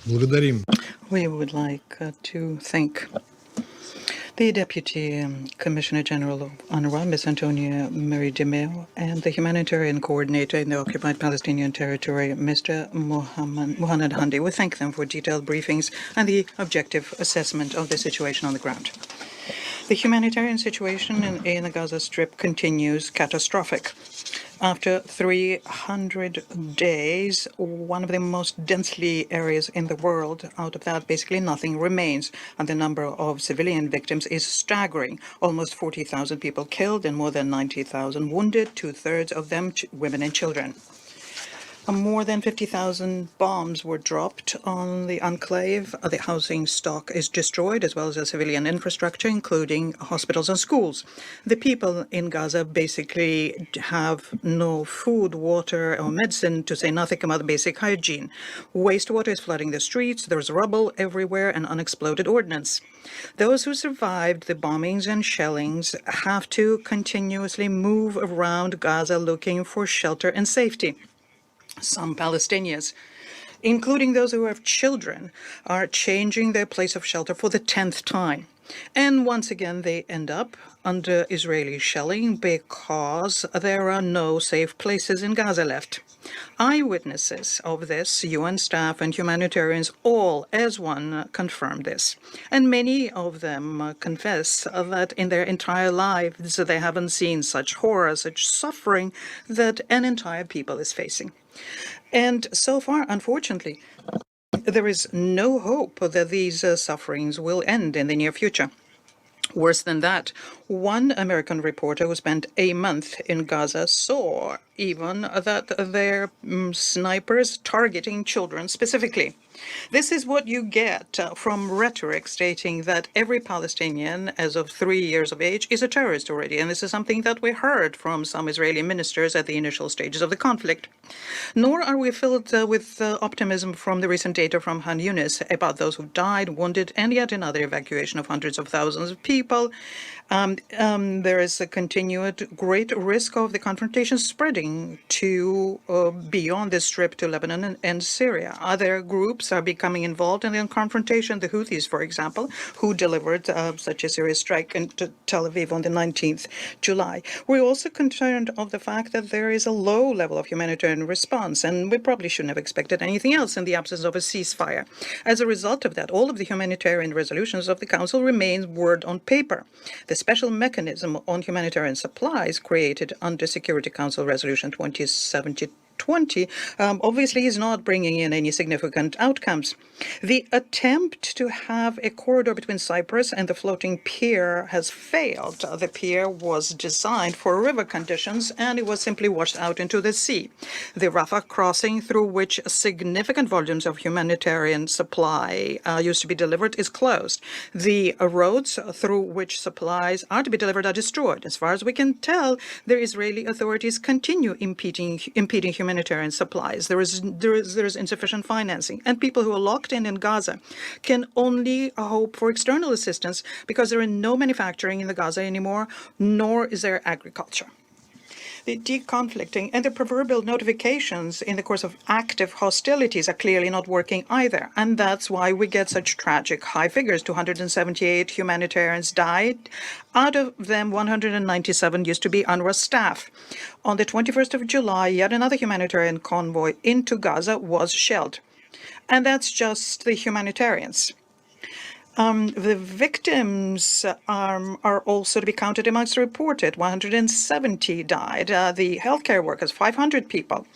Благодарим. We would like to thank the Deputy Commissioner General of UNRWA, Ms. Antonia Marie de Meo, and the Humanitarian Coordinator in the Occupied Palestinian Territory, Mr. Mohamed Handi. We thank them for detailed briefings and the objective assessment of the situation on the ground. The humanitarian situation in the Gaza Strip continues catastrophic. After 300 days, one of the most densely areas in the world, out of that basically nothing remains, and the number of civilian victims is staggering. Almost 40,000 people killed and more than 90,000 wounded, two-thirds of them women and children. More than 50,000 bombs were dropped on the enclave. The housing stock is destroyed, as well as the civilian infrastructure, including hospitals and schools. The people in Gaza basically have no food, water, or medicine, to say nothing about basic hygiene. Wastewater is flooding the streets. There's rubble everywhere and unexploded ordnance. Those who survived the bombings and shellings have to continuously move around Gaza looking for shelter and safety. Some Palestinians, including those who have children, are changing their place of shelter for the 10th time. And once again, they end up under Israeli shelling because there are no safe places in Gaza left. Eyewitnesses of this, UN staff and humanitarians, all as one confirm this. And many of them confess that in their entire lives they haven't seen such horror, such suffering that an entire people is facing. And so far, unfortunately, there is no hope that these sufferings will end in the near future. Worse than that, one American reporter who spent a month in Gaza saw even that their snipers targeting children specifically. This is what you get from rhetoric stating that every Palestinian as of 3 years of age is a terrorist already. And this is something that we heard from some Israeli ministers at the initial stages of the conflict. Nor are we filled with optimism from the recent data from Han Yunis about those who died, wounded, and yet another evacuation of hundreds of thousands of people. There is a continued great risk of the confrontation spreading to beyond the Strip to Lebanon and Syria. Other groups are becoming involved in the confrontation. The Houthis, for example, who delivered such a serious strike into Tel Aviv on the 19th July. We're also concerned of the fact that there is a low level of humanitarian response, and we probably shouldn't have expected anything else in the absence of a ceasefire. As a result of that, all of the humanitarian resolutions of the Council remain word on paper. The special mechanism on humanitarian supplies created under Security Council Resolution 2020 obviously is not bringing in any significant outcomes. The attempt to have a corridor between Cyprus and the floating pier has failed. The pier was designed for river conditions and it was simply washed out into the sea. The Rafah crossing, through which significant volumes of humanitarian supply used to be delivered, is closed. The roads through which supplies are to be delivered are destroyed. As far as we can tell, the Israeli authorities continue impeding humanitarian supplies. There is insufficient financing, and people who are locked in Gaza can only hope for external assistance because there is no manufacturing in the Gaza anymore, nor is there agriculture. The deconflicting and the proverbial notifications in the course of active hostilities are clearly not working either. And that's why we get such tragic high figures. 278 humanitarians died. Out of them, 197 used to be UNRWA staff. On the 21st of July, yet another humanitarian convoy into Gaza was shelled. And that's just the humanitarians. The victims are also to be counted amongst the reported. 170 died. The healthcare workers, 500 people.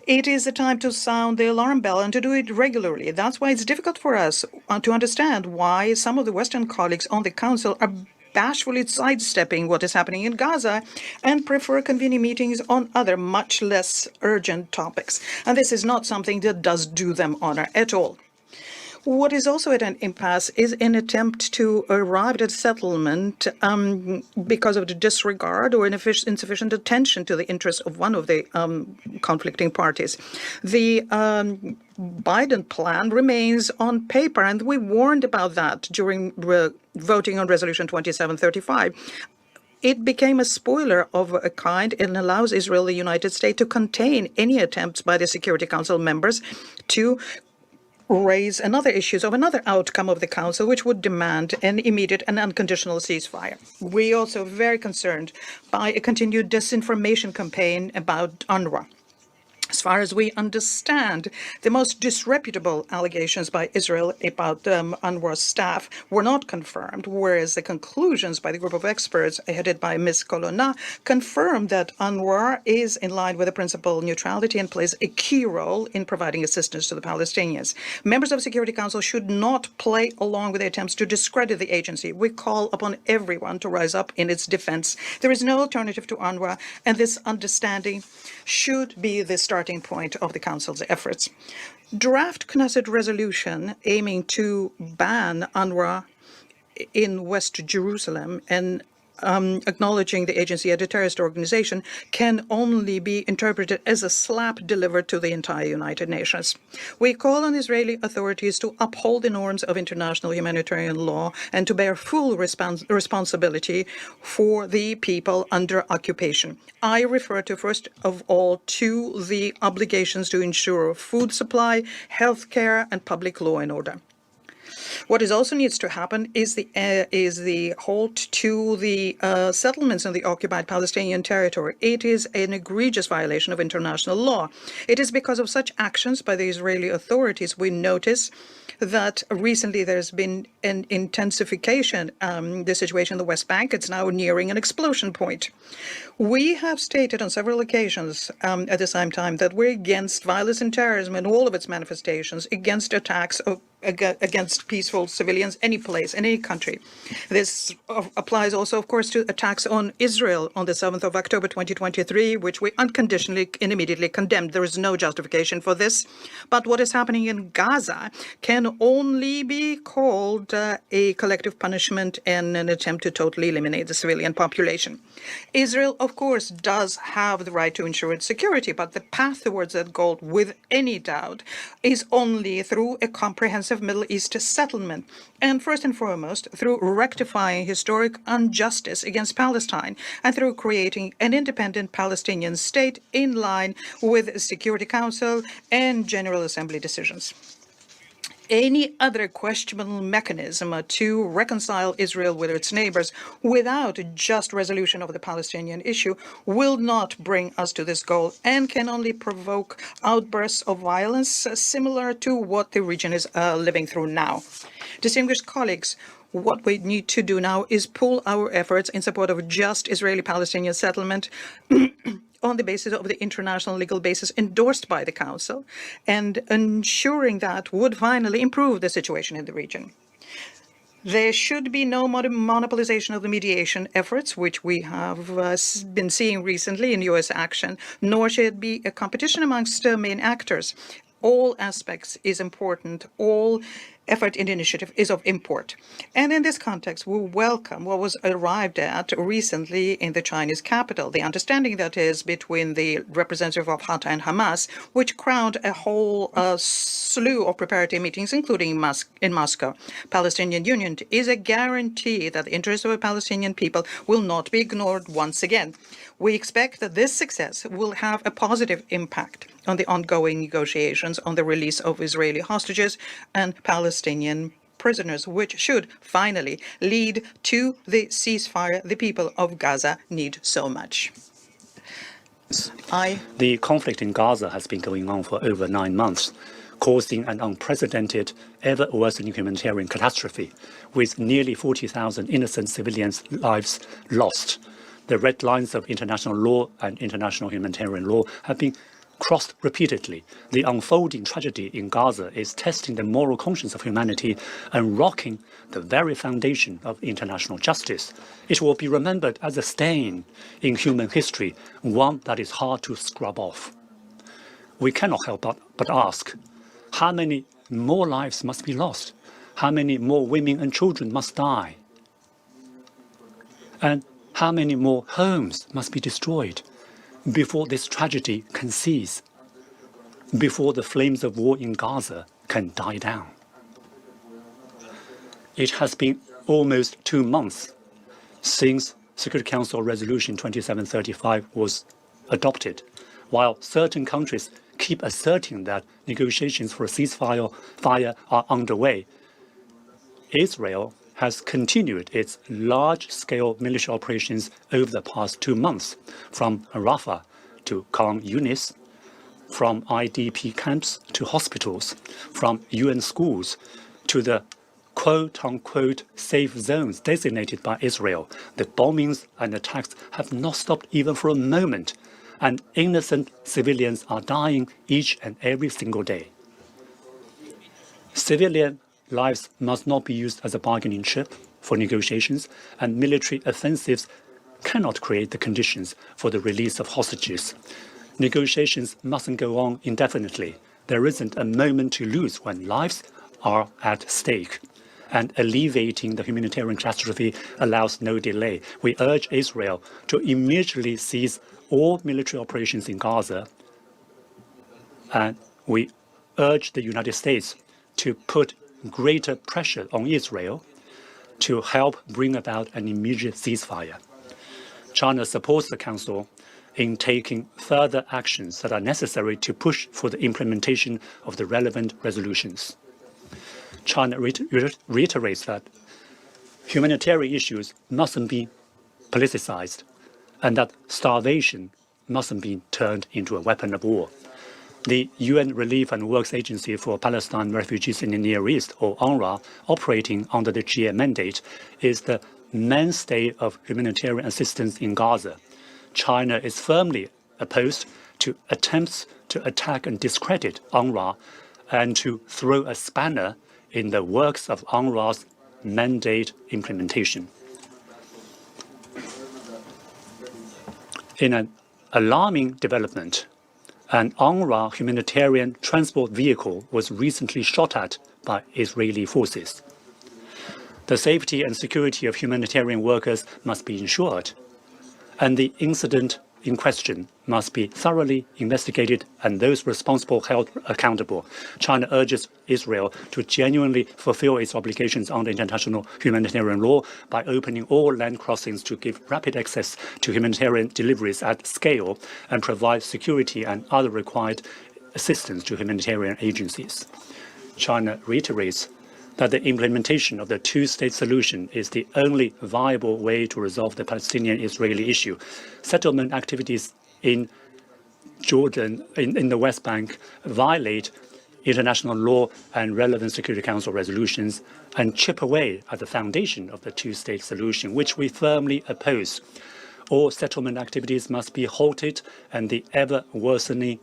It is the time to sound the alarm bell and to do it regularly. That's why it's difficult for us to understand why some of the Western colleagues on the Council are bashfully sidestepping what is happening in Gaza and prefer convening meetings on other much less urgent topics. And this is not something that does do them honor at all. What is also at an impasse is an attempt to arrive at a settlement because of the disregard or insufficient attention to the interests of one of the conflicting parties. The Biden plan remains on paper, and we warned about that during voting on Resolution 2735. It became a spoiler of a kind and allows Israel, the United States, to contain any attempts by the Security Council members to raise another issue of another outcome of the Council, which would demand an immediate and unconditional ceasefire. We are also very concerned by a continued disinformation campaign about UNRWA. As far as we understand, the most disreputable allegations by Israel about UNRWA staff were not confirmed, whereas the conclusions by the group of experts headed by Ms. Colonna confirmed that UNRWA is in line with the principle of neutrality and plays a key role in providing assistance to the Palestinians. Members of the Security Council should not play along with the attempts to discredit the agency. We call upon everyone to rise up in its defense. There is no alternative to UNRWA, and this understanding should be the starting point of the Council's efforts. Draft Knesset resolution aiming to ban UNRWA in West Jerusalem and acknowledging the agency as a terrorist organization can only be interpreted as a slap delivered to the entire United Nations. We call on Israeli authorities to uphold the norms of international humanitarian law and to bear full responsibility for the people under occupation. I refer to, first of all, to the obligations to ensure food supply, health care, and public law and order. What is also needs to happen is the halt to the settlements in the occupied Palestinian territory. It is an egregious violation of international law. It is because of such actions by the Israeli authorities we notice that recently there's been an intensification the situation in the West Bank. It's now nearing an explosion point. We have stated on several occasions at the same time that we're against violence and terrorism in all of its manifestations, against attacks against peaceful civilians any place, in any country. This applies also, of course, to attacks on Israel on the 7th of October 2023, which we unconditionally and immediately condemned. There is no justification for this. But what is happening in Gaza can only be called a collective punishment and an attempt to totally eliminate the civilian population. Israel, of course, does have the right to ensure its security, but the path towards that goal, with any doubt, is only through a comprehensive Middle East settlement, and first and foremost through rectifying historic injustice against Palestine and through creating an independent Palestinian state in line with the Security Council and General Assembly decisions. Any other questionable mechanism to reconcile Israel with its neighbors without a just resolution of the Palestinian issue will not bring us to this goal and can only provoke outbursts of violence similar to what the region is living through now. Distinguished colleagues, what we need to do now is pool our efforts in support of just Israeli-Palestinian settlement on the basis of the international legal basis endorsed by the Council, and ensuring that would finally improve the situation in the region. There should be no monopolization of the mediation efforts, which we have been seeing recently in U.S. action, nor should it be a competition amongst main actors. All aspects is important. All effort in the initiative is of import. And in this context, we welcome what was arrived at recently in the Chinese capital, the understanding that is between the representative of Fatah and Hamas, which crowned a whole slew of preparatory meetings, including in Moscow. Palestinian Union is a guarantee that the interests of the Palestinian people will not be ignored once again. We expect that this success will have a positive impact on the ongoing negotiations on the release of Israeli hostages and Palestinian prisoners, which should finally lead to the ceasefire the people of Gaza need so much. The conflict in Gaza has been going on for over 9 months, causing an unprecedented, ever-worsening humanitarian catastrophe, with nearly 40,000 innocent civilians' lives lost. The red lines of international law and international humanitarian law have been crossed repeatedly. The unfolding tragedy in Gaza is testing the moral conscience of humanity and rocking the very foundation of international justice. It will be remembered as a stain in human history, one that is hard to scrub off. We cannot help but ask, how many more lives must be lost? How many more women and children must die? And how many more homes must be destroyed before this tragedy can cease, before the flames of war in Gaza can die down? It has been almost 2 months since Security Council Resolution 2735 was adopted, while certain countries keep asserting that negotiations for a ceasefire are underway, Israel has continued its large-scale military operations over the past 2 months, from Rafah to Khan Yunis, from IDP camps to hospitals, from UN schools to the quote-unquote safe zones designated by Israel. The bombings and attacks have not stopped even for a moment, and innocent civilians are dying each and every single day. Civilian lives must not be used as a bargaining chip for negotiations, and military offensives cannot create the conditions for the release of hostages. Negotiations mustn't go on indefinitely. There isn't a moment to lose when lives are at stake. And alleviating the humanitarian catastrophe allows no delay. We urge Israel to immediately cease all military operations in Gaza. And we urge the United States to put greater pressure on Israel to help bring about an immediate ceasefire. China supports the Council in taking further actions that are necessary to push for the implementation of the relevant resolutions. China reiterates that humanitarian issues mustn't be politicized and that starvation mustn't be turned into a weapon of war. The UN Relief and Works Agency for Palestine Refugees in the Near East, or UNRWA, operating under the GA mandate, is the mainstay of humanitarian assistance in Gaza. China is firmly opposed to attempts to attack and discredit UNRWA and to throw a spanner in the works of UNRWA's mandate implementation. In an alarming development, an UNRWA humanitarian transport vehicle was recently shot at by Israeli forces. The safety and security of humanitarian workers must be ensured, and the incident in question must be thoroughly investigated and those responsible held accountable. China urges Israel to genuinely fulfill its obligations under international humanitarian law by opening all land crossings to give rapid access to humanitarian deliveries at scale and provide security and other required assistance to humanitarian agencies. China reiterates that the implementation of the two-state solution is the only viable way to resolve the Palestinian-Israeli issue. Settlement activities in Jordan, in the West Bank, violate international law and relevant Security Council resolutions and chip away at the foundation of the two-state solution, which we firmly oppose. All settlement activities must be halted, and the ever-worsening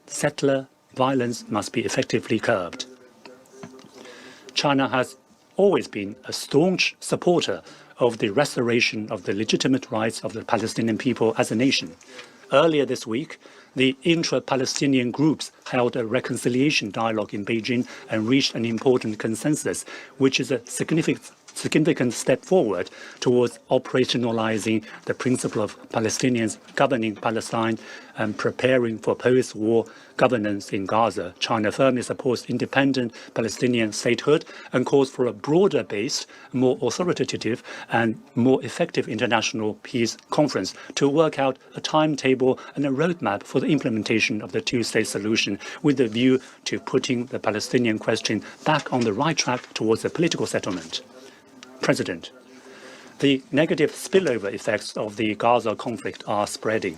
settler violence must be effectively curbed. China has always been a staunch supporter of the restoration of the legitimate rights of the Palestinian people as a nation. Earlier this week, the intra-Palestinian groups held a reconciliation dialogue in Beijing and reached an important consensus, which is a significant step forward towards operationalizing the principle of Palestinians governing Palestine and preparing for post-war governance in Gaza. China firmly supports independent Palestinian statehood and calls for a broader-based, more authoritative and more effective international peace conference to work out a timetable and a roadmap for the implementation of the two-state solution with a view to putting the Palestinian question back on the right track towards a political settlement. President, the negative spillover effects of the Gaza conflict are spreading,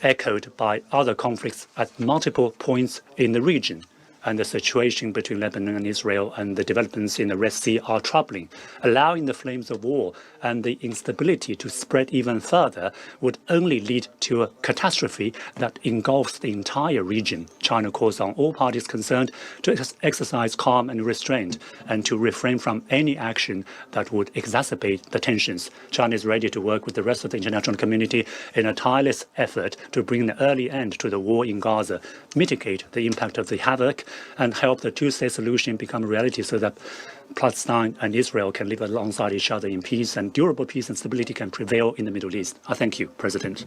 echoed by other conflicts at multiple points in the region, and the situation between Lebanon and Israel and the developments in the Red Sea are troubling. Allowing the flames of war and the instability to spread even further would only lead to a catastrophe that engulfs the entire region. China calls on all parties concerned to exercise calm and restraint and to refrain from any action that would exacerbate the tensions. China is ready to work with the rest of the international community in a tireless effort to bring an early end to the war in Gaza, mitigate the impact of the havoc, and help the two-state solution become a reality so that Palestine and Israel can live alongside each other in peace, and durable peace and stability can prevail in the Middle East. I thank you, President.